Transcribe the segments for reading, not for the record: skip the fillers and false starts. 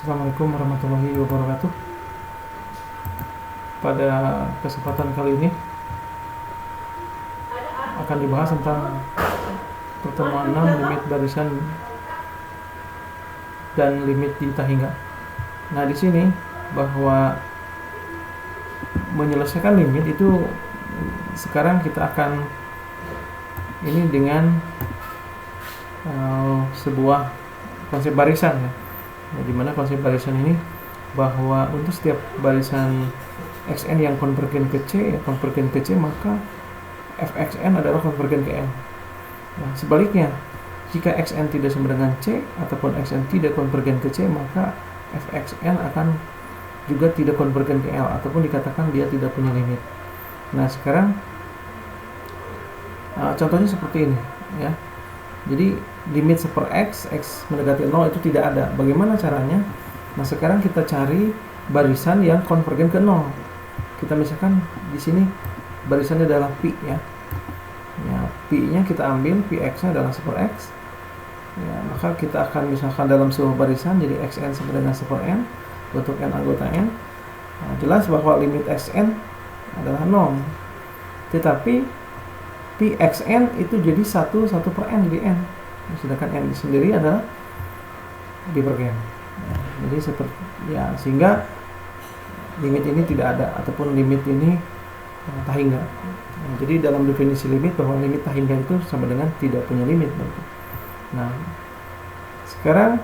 Assalamualaikum warahmatullahi wabarakatuh. Pada kesempatan kali ini akan dibahas tentang pertemuan 6 limit barisan dan limit dita hingga. Nah, di sini bahwa menyelesaikan limit itu sekarang kita akan ini dengan sebuah konsep barisan ya. Nah, di mana konsep barisan ini bahwa untuk setiap barisan xn yang konvergen ke C, maka fxn adalah konvergen ke L. Nah, sebaliknya, jika xn tidak sama dengan C ataupun xn tidak konvergen ke C, maka fxn akan juga tidak konvergen ke L ataupun dikatakan dia tidak punya limit. Nah, sekarang contohnya seperti ini ya. Jadi limit 1 per x mendekati 0 itu tidak ada. Bagaimana caranya? Nah, sekarang kita cari barisan yang konvergen ke 0. Kita misalkan di sini barisannya adalah pi ya. Ya, pi-nya kita ambil, px-nya adalah 1 per x. Ya, maka kita akan misalkan dalam sebuah barisan jadi xn sama dengan 1 per n untuk n anggota n. Nah, jelas bahwa limit xn adalah 0. Tetapi pi xn itu jadi 1 per n jadi n, sedangkan n sendiri adalah divergen. Jadi seperti ya, sehingga limit ini tidak ada ataupun limit ini tak hingga. Jadi dalam definisi limit bahwa limit tak hingga itu sama dengan tidak punya limit. Nah, sekarang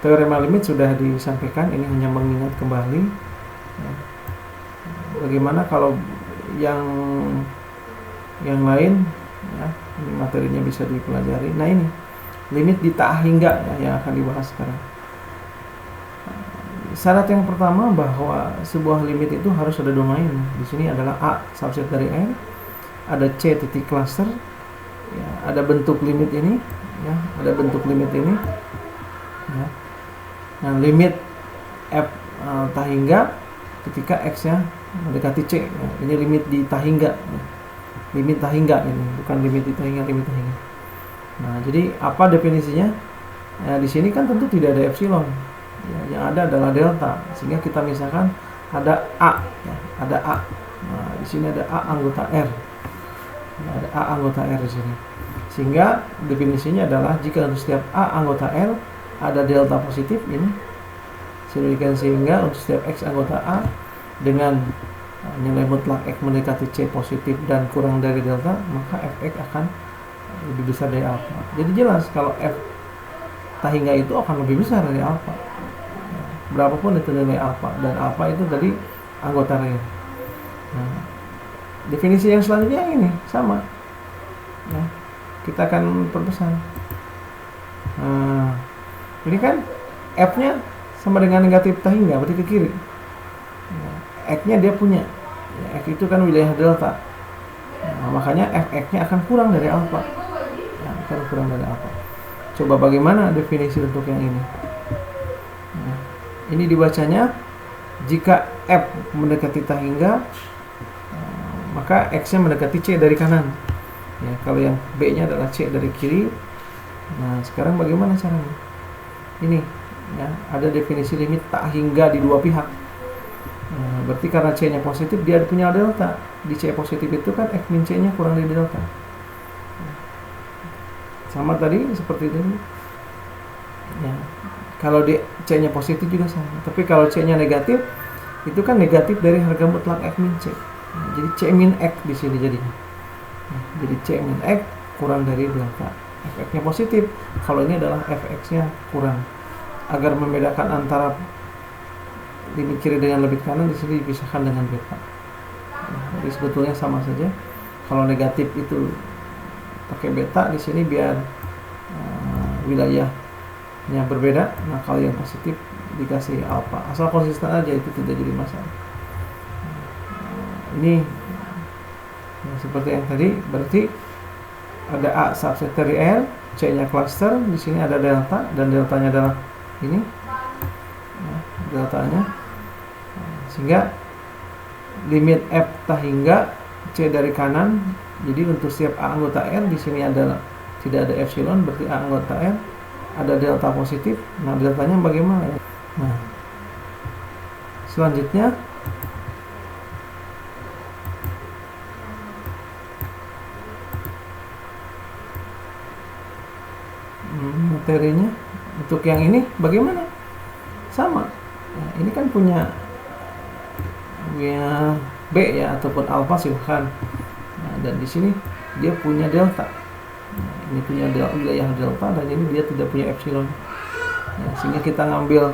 teorema limit sudah disampaikan, ini hanya mengingat kembali bagaimana kalau yang lain ya, ini materinya bisa dipelajari. Nah, ini limit di tak hingga ya, yang akan dibahas sekarang. Syarat yang pertama bahwa sebuah limit itu harus ada domain. Di sini adalah A subset dari N, ada C titik cluster ya, ada bentuk limit ini ya, ada bentuk limit ini ya. Nah, limit f tak hingga ketika x nya mendekati C ya. Ini limit di tak hingga ya. Limit tak hingga ini, bukan limit tak hingga, limit tak hingga. Nah, jadi apa definisinya? Nah, di sini kan tentu tidak ada epsilon. Ya, yang ada adalah delta. Sehingga kita misalkan ada A, ya, ada A. Nah, di sini ada A anggota R. Ya, ada A anggota R di sini. Sehingga definisinya adalah jika untuk setiap A anggota R ada delta positif ini. Sehingga untuk setiap X anggota A dengan nilai mutlak X mendekati C positif dan kurang dari delta, maka Fx akan lebih besar dari alpha. Jadi jelas kalau F tak hingga itu akan lebih besar dari alpha. Berapapun itu nilai alpha, dan alpha itu tadi anggota real. Nah, definisi yang selanjutnya ini sama. Ya, kita akan perbesar. Nah, ini kan F-nya sama dengan negatif tak hingga, berarti ke kiri. X-nya dia punya ya, X itu kan wilayah delta. Nah, makanya Fx-nya akan kurang dari alpha ya, akan kurang dari alpha. Coba bagaimana definisi untuk yang ini? Nah, ini dibacanya jika F mendekati tak hingga maka X-nya mendekati C dari kanan ya, kalau yang B-nya adalah C dari kiri. Nah, sekarang bagaimana caranya? Ini ya, ada definisi limit tak hingga di dua pihak. Nah, berarti karena C-nya positif, dia punya delta. Di C positif itu kan X min C-nya kurang dari delta. Sama tadi seperti itu. Ya. Kalau di C-nya positif juga sama. Tapi kalau C-nya negatif, itu kan negatif dari harga mutlak X min C. Nah, jadi C min X di sini jadinya. Nah, jadi C min X kurang dari delta. Fx-nya positif. Kalau ini adalah Fx-nya kurang. Agar membedakan antara limit kiri dengan limit kanan, di sini dipisahkan dengan beta. Nah, jadi sebetulnya sama saja. Kalau negatif itu pakai beta, di sini biar wilayahnya berbeda. Nah, kalau yang positif dikasih alpha. Asal konsisten aja, itu tidak jadi masalah. Ini ya, seperti yang tadi, berarti ada A subset dari R, C-nya cluster, di sini ada delta dan deltanya adalah ini. Deltanya, sehingga limit F tak hingga C dari kanan. Jadi untuk setiap A anggota R di sini adalah tidak ada epsilon, berarti A anggota R ada delta positif. Nah, deltanya bagaimana ya? Nah, selanjutnya materinya untuk yang ini bagaimana? Sama. Nah, ini kan punya B ya, ataupun alfa silahkan. Nah, dan di sini dia punya delta. Nah, ini punya wilayah delta, dan ini dia tidak punya epsilon. Nah, sehingga kita ngambil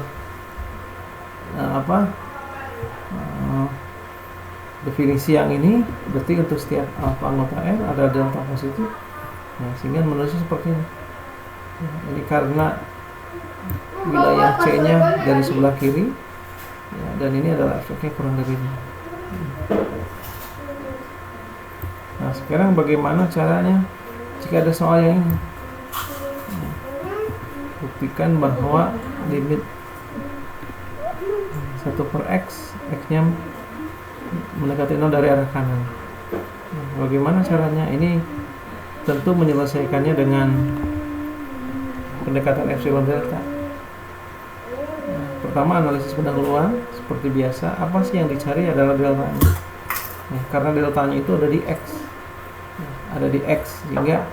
definisi yang ini, berarti untuk setiap alfa anggota R ada delta positif. Nah, sehingga menulisnya seperti ini. Nah, ini karena wilayah C-nya dari sebelah kiri, ya, dan ini adalah efeknya kurang dari ini. Nah, sekarang bagaimana caranya jika ada soal yang ini? Nah, buktikan bahwa limit 1/x, x-nya mendekati 0 dari arah kanan. Nah, bagaimana caranya? Ini tentu menyelesaikannya dengan pendekatan epsilon delta. Nah, pertama, analisis pendahuluan seperti biasa. Apa sih yang dicari adalah deltanya. Nah, karena deltanya itu ada di x, ada di x, sehingga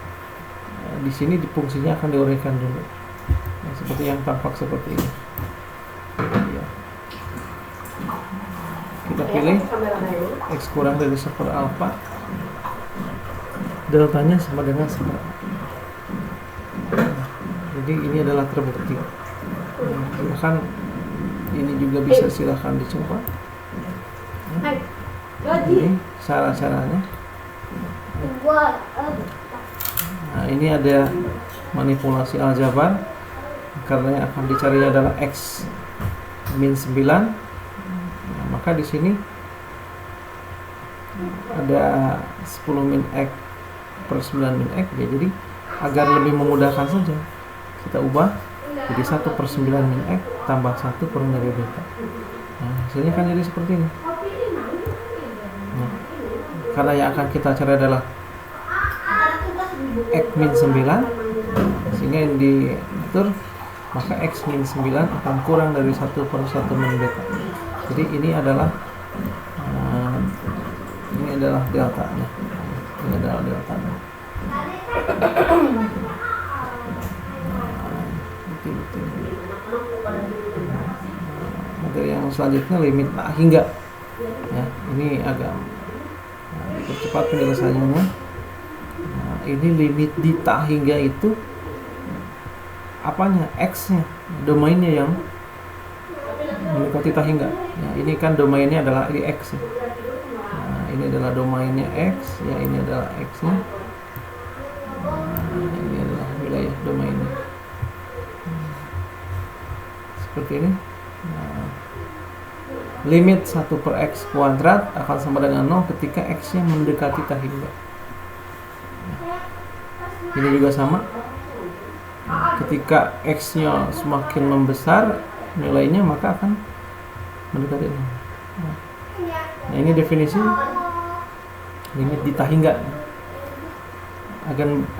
di sini fungsinya akan diuraikan dulu. Nah, seperti yang tampak seperti ini. Ya. Kita pilih x kurang dari 1 alfa, deltanya sama dengan 1. Jadi ini adalah terbukti. Silahkan, ini juga bisa silahkan dicoba. Ini cara-caranya. Nah, ini ada manipulasi aljabar, karena yang akan dicarinya adalah x min 9. Nah, maka di sini ada 10 min x per 9 min x ya. Jadi agar lebih memudahkan saja, kita ubah jadi 1/9 min x tambah 1 kurang dari beta. Nah, hasilnya kan jadi seperti ini. Nah, karena yang akan kita cari adalah x min 9, sehingga yang diatur, maka x min 9 akan kurang dari 1/1 min beta. Jadi ini adalah deltanya. Ini adalah deltanya. Materi yang selanjutnya limit tak hingga. Ya, ini agak dipercepat penjelasannya. Nah, ini limit di tak hingga itu apanya? X-nya, domainnya yang mendekati tak hingga. Ya, ini kan domainnya adalah di X. Ya. Nah, ini adalah domainnya X. Ya, ini adalah X-nya. Nah, ini adalah wilayah domainnya. Seperti ini. Nah, limit 1/x kuadrat akan sama dengan 0 ketika x-nya mendekati tak hingga. Ini juga sama. Ketika x-nya semakin membesar nilainya, maka akan mendekati 0. Nah, ini definisi limit di tak hingga.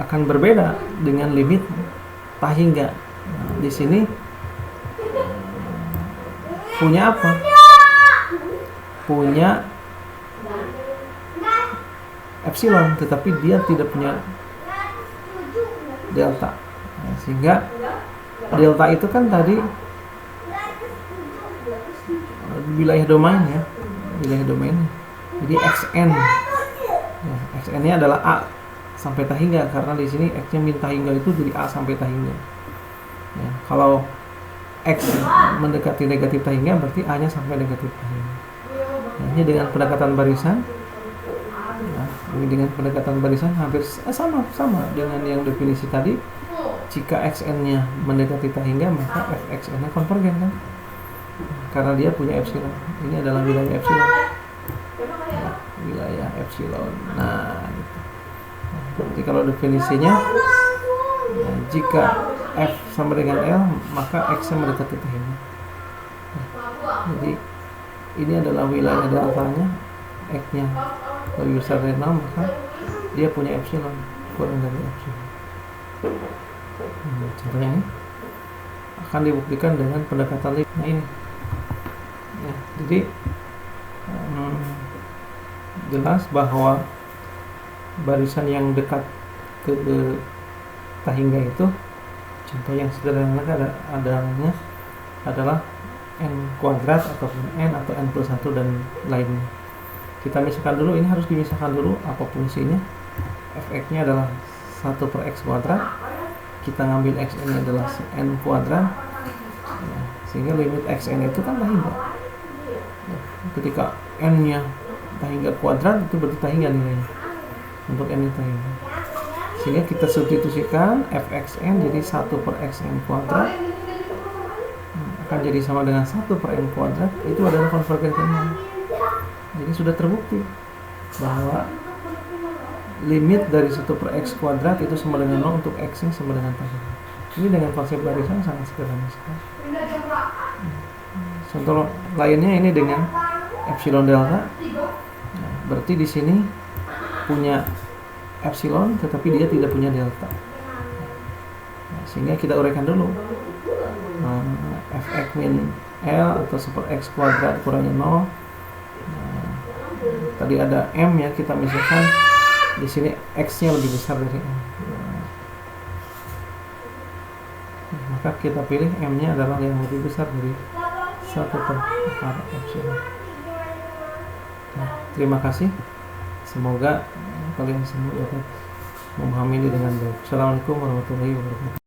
Akan berbeda dengan limit tak hingga. Nah, di sini punya apa? Punya epsilon, tetapi dia tidak punya delta. Nah, sehingga delta itu kan tadi wilayah domain ya, wilayah domainnya. Jadi xn, ya, xn-nya adalah a sampai tak hingga, karena di sini x-nya min tak hingga itu jadi a sampai tak hingga. Ya, kalau x mendekati negatif tak hingga, berarti a-nya sampai negatif tak hingga. Nah, ini dengan pendekatan barisan. Nah, ini dengan pendekatan barisan hampir sama dengan yang definisi tadi. Jika xn-nya mendekati tak hingga, maka fxn-nya konvergen kan? Karena dia punya epsilon. Ini adalah wilayah epsilon. Nah, wilayah epsilon. Nah, gitu. Jadi kalau definisinya, nah, jika f sama dengan L, maka x-nya mendekati tak hingga. Nah, jadi ini adalah wilayah deltanya, x-nya lebih besar dari 0, maka dia punya epsilon kurang dari epsilon. Contohnya ini. akan dibuktikan dengan pendekatan limit. Nah ini ya, jadi jelas bahwa barisan yang dekat ke tahingga itu, contoh yang sederhana adalah n kuadrat ataupun n atau n plus 1 dan lainnya. Kita misahkan dulu, ini harus dimisahkan dulu apa fungsinya. Fx nya adalah 1 per x kuadrat, kita ngambil xn nya adalah n kuadrat ya, sehingga limit xn itu kan tahingga ya, ketika n nya tahingga kuadrat itu berarti tahingga nilainya untuk n nya tahingga, sehingga kita substitusikan fxn jadi 1 per xn kuadrat akan jadi sama dengan 1 per n kuadrat. Itu adalah konvergensinya. Jadi sudah terbukti bahwa limit dari 1 per x kuadrat itu sama dengan 0 untuk x nya sama dengan tahingga. Ini dengan konsep barisan sangat sederhana sekali. Contoh lainnya ini dengan epsilon delta. Nah, berarti di sini punya epsilon tetapi dia tidak punya delta. Nah, sehingga kita uraikan dulu. Fx min L atau 1 per x kuadrat kurangnya 0. Tadi ada M ya, kita misalkan di sini X nya lebih besar dari M. Maka kita pilih M nya adalah yang lebih besar dari 1 per akar epsilon. Nah, terima kasih. Semoga kalian semua dapat memahami ini dengan baik. Assalamualaikum warahmatullahi wabarakatuh.